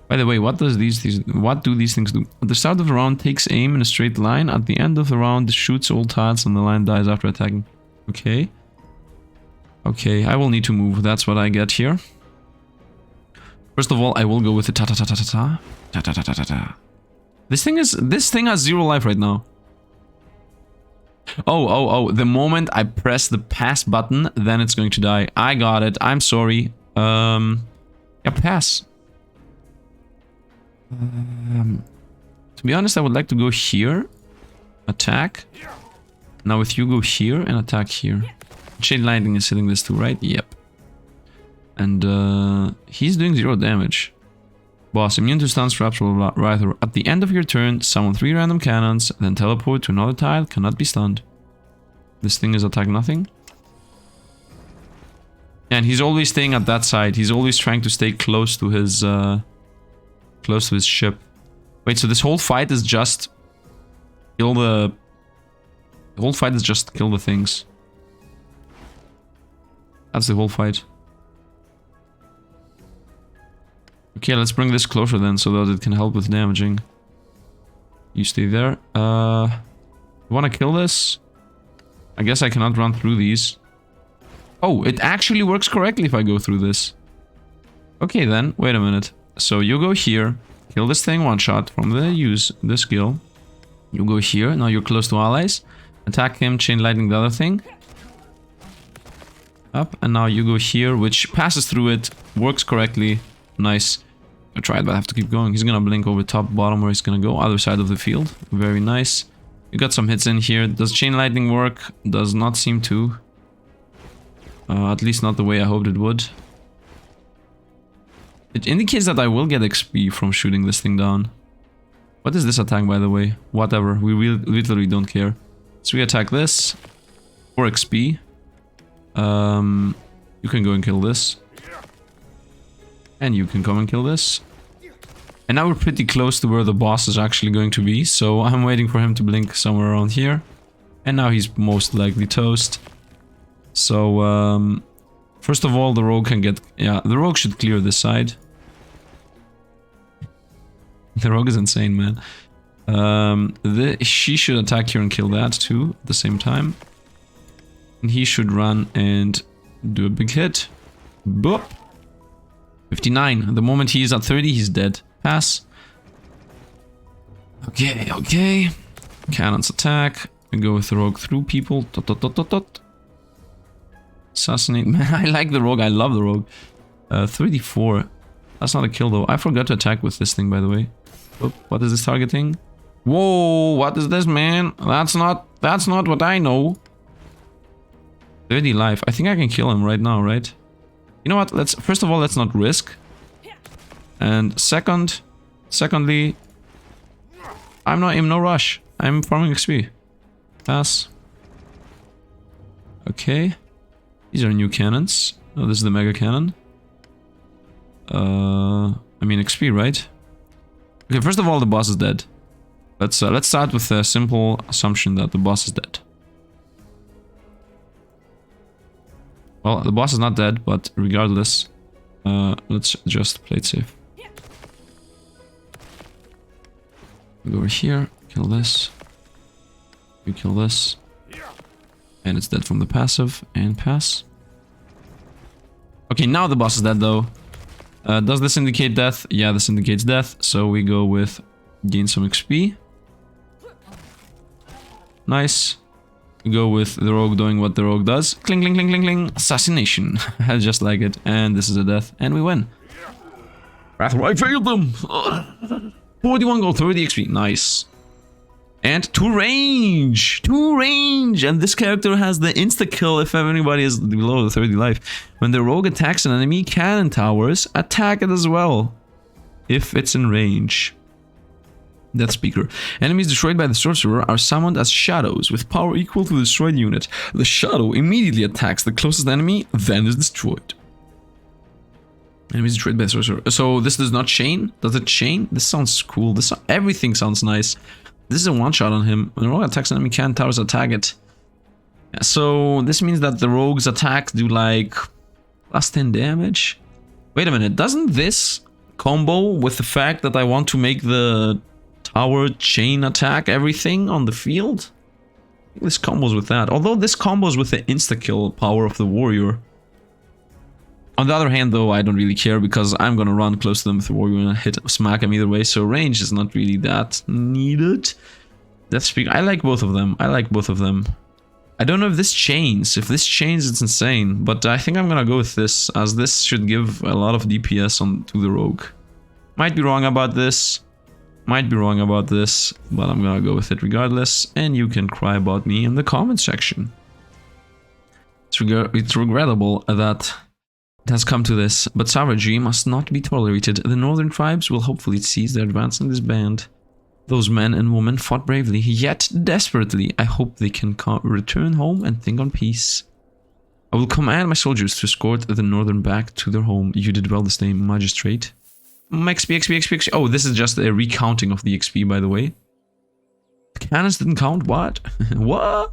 By the way, what do these things do? At the start of the round, takes aim in a straight line. At the end of the round, shoots all targets and the line dies after attacking. Okay. Okay, I will need to move. That's what I get here. First of all, I will go with the ta-ta-ta-ta-ta-ta. Ta-ta-ta-ta-ta-ta. This thing has 0 life right now. Oh, the moment I press the pass button, then it's going to die. I got it. I'm sorry. Yeah, pass. To be honest, I would like to go here. Attack. Now with you go here and attack here. Chain lightning is hitting this too, right? Yep. And he's doing 0 damage. Boss, immune to stun traps, blah, blah, blah. Right. At the end of your turn, summon 3 random cannons, then teleport to another tile, cannot be stunned. This thing is attack nothing. And he's always staying at that side. He's always trying to stay close to his ship. Wait, so this whole fight is just kill the whole fight is just kill the things. That's the whole fight. Okay, let's bring this closer then, so that it can help with damaging. You stay there. You wanna kill this? I guess I cannot run through these. Oh, it actually works correctly if I go through this. Okay then, wait a minute. So you go here, kill this thing one shot from the skill. You go here, now you're close to allies. Attack him, chain lightning the other thing. Up, and now you go here, which passes through it, works correctly. Nice. I tried, but I have to keep going. He's gonna blink over top, bottom, where he's gonna go. Other side of the field. Very nice. You got some hits in here. Does chain lightning work? Does not seem to. At least not the way I hoped it would. It indicates that I will get XP from shooting this thing down. What is this attack, by the way? Whatever, we literally don't care. So we attack this for XP. You can go and kill this. And you can come and kill this. And now we're pretty close to where the boss is actually going to be. So I'm waiting for him to blink somewhere around here. And now he's most likely toast. So, first of all, the rogue can get... Yeah, the rogue should clear this side. The rogue is insane, man. She should attack here and kill that too at the same time. And he should run and do a big hit. Boop! 59. The moment he is at 30, he's dead. Pass. Okay, okay. Cannons attack. We go with the rogue through people. Dot, dot, dot, dot, dot. Assassinate. Man, I like the rogue. I love the rogue. 34. That's not a kill though. I forgot to attack with this thing, by the way. Oh, what is this targeting? Whoa, what is this, man? That's not what I know. 30 life. I think I can kill him right now, right? You know what? First of all, let's not risk. And secondly, I'm not in no rush. I'm farming XP. Pass. Okay. These are new cannons. Oh, this is the mega cannon. I mean XP, right? Okay, first of all, the boss is dead. Let's start with a simple assumption that the boss is dead. Well, the boss is not dead, but regardless, let's just play it safe. We go over here, kill this. We kill this. And it's dead from the passive, and pass. Okay, now the boss is dead though. Does this indicate death? Yeah, this indicates death, so we go with gain some XP. Nice. We go with the rogue doing what the rogue does. Cling, cling, cling, cling, cling. Assassination. I just like it. And this is a death. And we win. I failed them. 41 gold, 30 XP. Nice. And to range. To range. And this character has the insta-kill if anybody is below the 30 life. When the rogue attacks an enemy, cannon towers attack it as well. If it's in range. Death Speaker. Enemies destroyed by the sorcerer are summoned as shadows with power equal to the destroyed unit. The shadow immediately attacks the closest enemy, then is destroyed. Enemies destroyed by the sorcerer. So this does not chain? Does it chain? This sounds cool. Everything sounds nice. This is a one-shot on him. When the rogue attacks an enemy, cannon towers attack it. So this means that the rogue's attacks do like plus 10 damage. Wait a minute. Doesn't this combo with the fact that I want to make the tower chain attack everything on the field? I think this combos with that. Although this combos with the insta-kill power of the warrior. On the other hand though, I don't really care because I'm gonna run close to them with the warrior and smack him either way, so range is not really that needed. Death Speaker. I like both of them. I like both of them. I don't know if this chains. If this chains, it's insane. But I think I'm gonna go with this, as this should give a lot of DPS to the rogue. Might be wrong about this. Might be wrong about this, but I'm gonna go with it regardless, and you can cry about me in the comment section. It's regrettable that it has come to this, but savagery must not be tolerated. The northern tribes will hopefully cease their advance and disband. Those men and women fought bravely, yet desperately. I hope they can return home and think on peace. I will command my soldiers to escort the northern back to their home. You did well this day, magistrate. XP, XP, XP, XP. Oh, this is just a recounting of the XP, by the way. The cannons didn't count? What? What?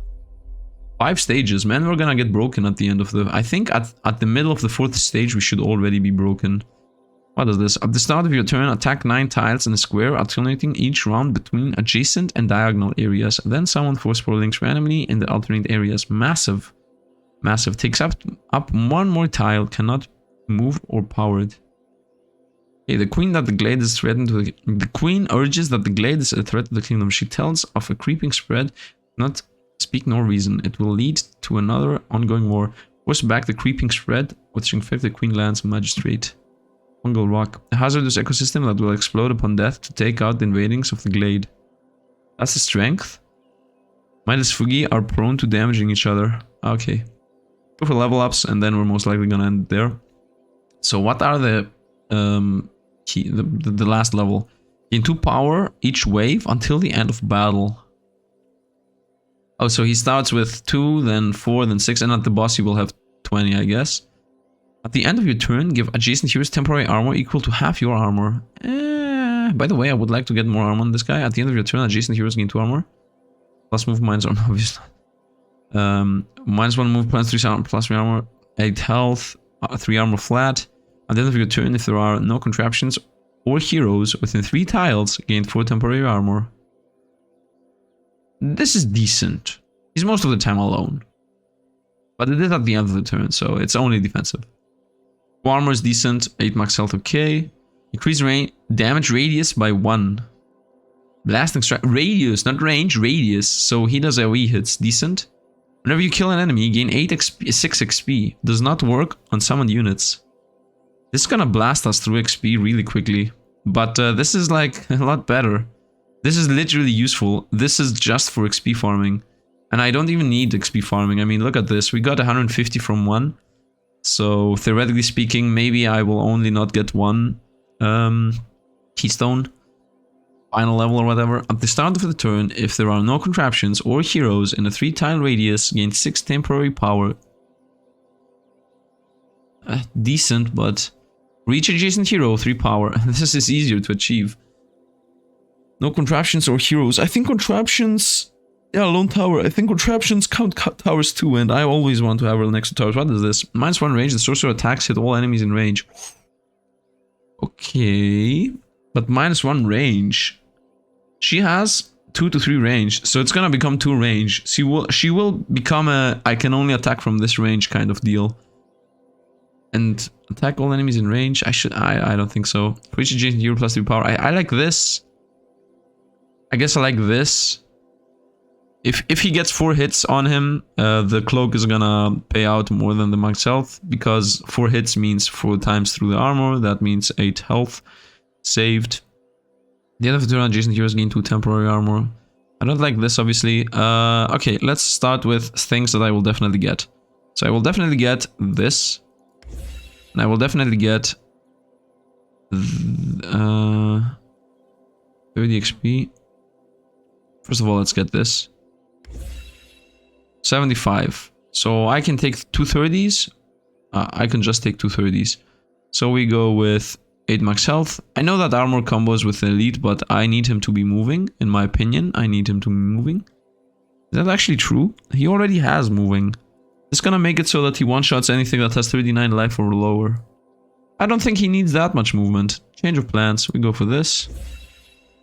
5 stages, man. We're gonna get broken at the end of the... I think at the middle of the 4th stage, we should already be broken. What is this? At the start of your turn, attack 9 tiles in a square, alternating each round between adjacent and diagonal areas. Then summon 4 spoil links randomly in the alternate areas. Massive. Massive. Takes up 1 more tile. Cannot move or powered. Okay, the queen that the glade is threatened to the queen urges that the glade is a threat to the kingdom. She tells of a creeping spread, not speak nor reason. It will lead to another ongoing war. Force back the creeping spread, which infected Queen Lands Magistrate. Fungal Rock. A hazardous ecosystem that will explode upon death to take out the invadings of the glade. That's the strength. Mindless Fugi are prone to damaging each other. Okay. Go for level ups and then we're most likely gonna end there. So what are the the last level? Gain 2 power each wave until the end of battle. Oh, so he starts with 2, then 4, then 6, and at the boss he will have 20, I guess. At the end of your turn, give adjacent heroes temporary armor equal to half your armor. By the way, I would like to get more armor on this guy. At the end of your turn, adjacent heroes gain 2 armor. Plus move, minus armor, obviously. Minus 1 move, plus 3 armor, plus 3 armor, 8 health, 3 armor flat. At the end of your turn, if there are no contraptions or heroes within 3 tiles, gain 4 temporary armor. This is decent. He's most of the time alone. But it is at the end of the turn, so it's only defensive. Armor is decent, 8 max health, okay. Increase range, damage radius by 1. Blasting strike, radius, not range, radius. So he does AoE hits, decent. Whenever you kill an enemy, gain 6 XP. Does not work on summoned units. This is gonna blast us through XP really quickly. But this is like a lot better. This is literally useful. This is just for XP farming. And I don't even need XP farming. I mean, look at this. We got 150 from 1. So theoretically speaking, maybe I will only not get 1 keystone, final level or whatever. At the start of the turn, if there are no contraptions or heroes in a 3-tile radius, gain 6 temporary power. Decent, but reach adjacent hero, 3 power. This is easier to achieve. No contraptions or heroes. I think contraptions... Yeah, lone tower. I think contraptions count towers too, and I always want to have her next to towers. What is this? Minus 1 range, the sorcerer attacks hit all enemies in range. Okay. But minus 1 range. She has 2 to 3 range, so it's gonna become 2 range. She will become a I can only attack from this range kind of deal. And attack all enemies in range. I don't think so. For each adjacent hero plus 3 power. I like this. I guess I like this. If he gets 4 hits on him, the cloak is gonna pay out more than the max health, because 4 hits means 4 times through the armor. That means 8 health saved. The end of the turn, adjacent heroes gain 2 temporary armor. I don't like this, obviously. Okay, let's start with things that I will definitely get. So I will definitely get this, and I will definitely get 30 XP. First of all, let's get this. 75. So I can take 2 30s. I can just take 2 30s. So we go with 8 max health. I know that armor combos with elite, but I need him to be moving. In my opinion, I need him to be moving. Is that actually true? He already has moving. It's gonna make it so that he one-shots anything that has 39 life or lower. I don't think he needs that much movement. Change of plans. We go for this.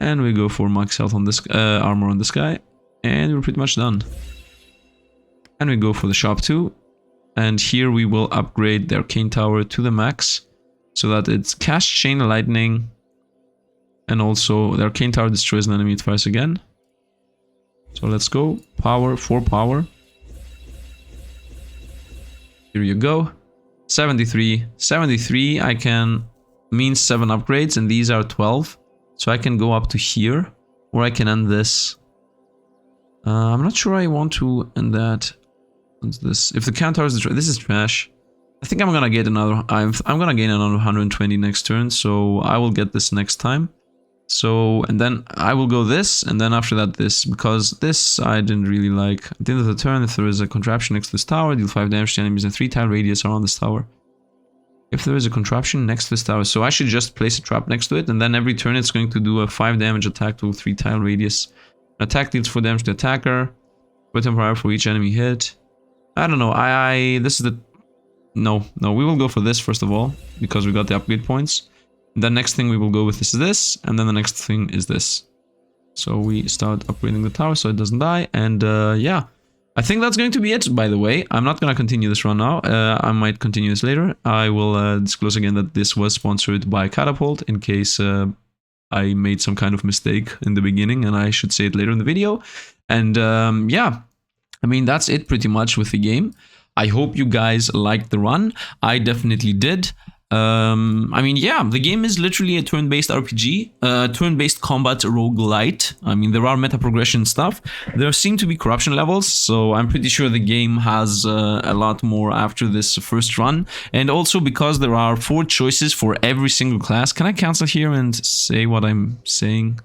And we go for max health on this armor on this guy. And we're pretty much done. And we go for the shop too. And here we will upgrade the arcane tower to the max, so that it's cast chain lightning. And also the arcane tower destroys an enemy, it fires again. So let's go. Power, 4 power. Here you go. 73. 73 I can means 7 upgrades, and these are 12. So I can go up to here, or I can end this. I'm not sure I want to end that. What's this? If the count tower is destroyed, this is trash. I think I'm gonna get another. I'm gonna gain another 120 next turn, so I will get this next time. So, and then I will go this, and then after that this, because this I didn't really like. At the end of the turn, if there is a contraption next to this tower, deal 5 damage to enemies in 3-tile radius around this tower. If there is a contraption next to this tower, so I should just place a trap next to it, and then every turn it's going to do a 5 damage attack to 3-tile radius. An attack deals 4 damage to the attacker, 4 temporary for each enemy hit. I don't know, this is the... No, we will go for this first of all, because we got the upgrade points. The next thing we will go with is this, and then the next thing is this. So we start upgrading the tower so it doesn't die, and yeah. I think that's going to be it, by the way. I'm not going to continue this run now. I might continue this later. I will disclose again that this was sponsored by Catapult, in case I made some kind of mistake in the beginning, and I should say it later in the video. And yeah, I mean, that's it pretty much with the game. I hope you guys liked the run. I definitely did. I mean, yeah, the game is literally a turn-based RPG, turn-based combat roguelite. I mean, there are meta progression stuff. There seem to be corruption levels, so I'm pretty sure the game has a lot more after this first run. And also because there are 4 choices for every single class. Can I cancel here and say what I'm saying?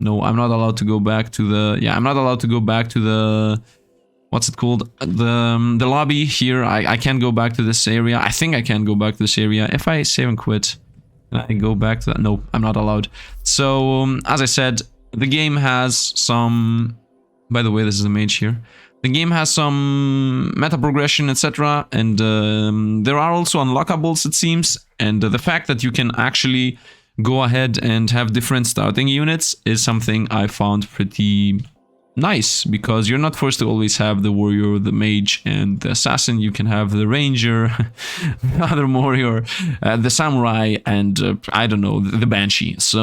No, I'm not allowed to go back to the... Yeah, I'm not allowed to go back to the... What's it called? The lobby here. I can't go back to this area. I think I can go back to this area. If I save and quit, can I go back to that? No, I'm not allowed. So, as I said, the game has some... By the way, this is a mage here. The game has some meta progression, etc. And there are also unlockables, it seems. And the fact that you can actually go ahead and have different starting units is something I found pretty... nice, because you're not forced to always have the warrior, the mage, and the assassin. You can have the ranger, the other warrior, the samurai, and I don't know, the banshee. So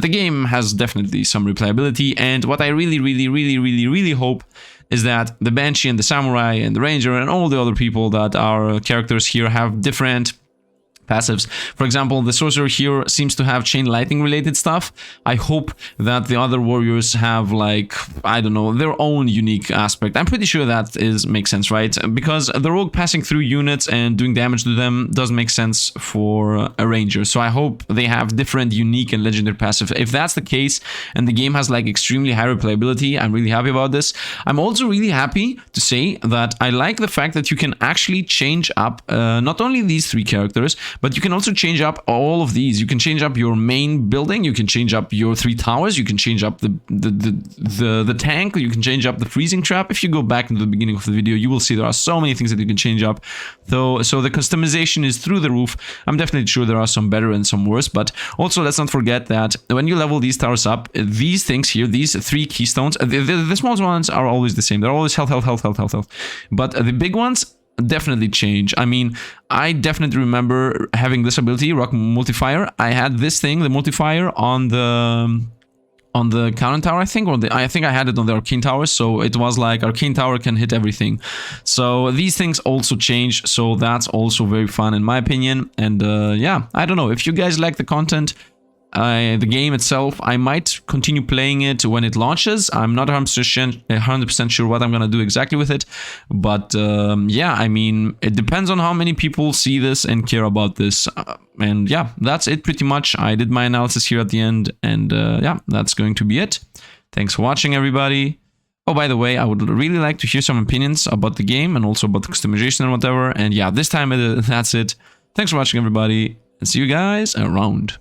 the game has definitely some replayability, and what I really hope is that the banshee and the samurai and the ranger and all the other people that are characters here have different passives. For example, the sorcerer here seems to have chain lightning related stuff. I hope that the other warriors have, like, I don't know, their own unique aspect. I'm pretty sure that makes sense, right? Because the rogue passing through units and doing damage to them does make sense for a ranger. So I hope they have different unique and legendary passive. If that's the case and the game has like extremely high replayability, I'm really happy about this. I'm also really happy to say that I like the fact that you can actually change up not only these 3 characters, but you can also change up all of these. You can change up your main building. You can change up your 3 towers. You can change up the tank. You can change up the freezing trap. If you go back into the beginning of the video, you will see there are so many things that you can change up. So the customization is through the roof. I'm definitely sure there are some better and some worse. But also, let's not forget that when you level these towers up, these things here, these 3 keystones, the small ones are always the same. They're always health. But the big ones definitely change. I mean, I definitely remember having this ability, Rock Multiplier. I had this thing, the multiplier, on the Counter Tower, I think, or I think I had it on the Arcane Tower, so it was like Arcane Tower can hit everything. So these things also change, so that's also very fun in my opinion. And yeah, I don't know, if you guys like the content, the game itself, I might continue playing it when it launches. I'm not 100% sure what I'm gonna do exactly with it, but yeah, I mean, it depends on how many people see this and care about this. And yeah, that's it pretty much. I did my analysis here at the end, and yeah, that's going to be it. Thanks for watching, everybody. Oh, by the way, I would really like to hear some opinions about the game and also about the customization and whatever. And yeah, this time that's it. Thanks for watching, everybody, and see you guys around.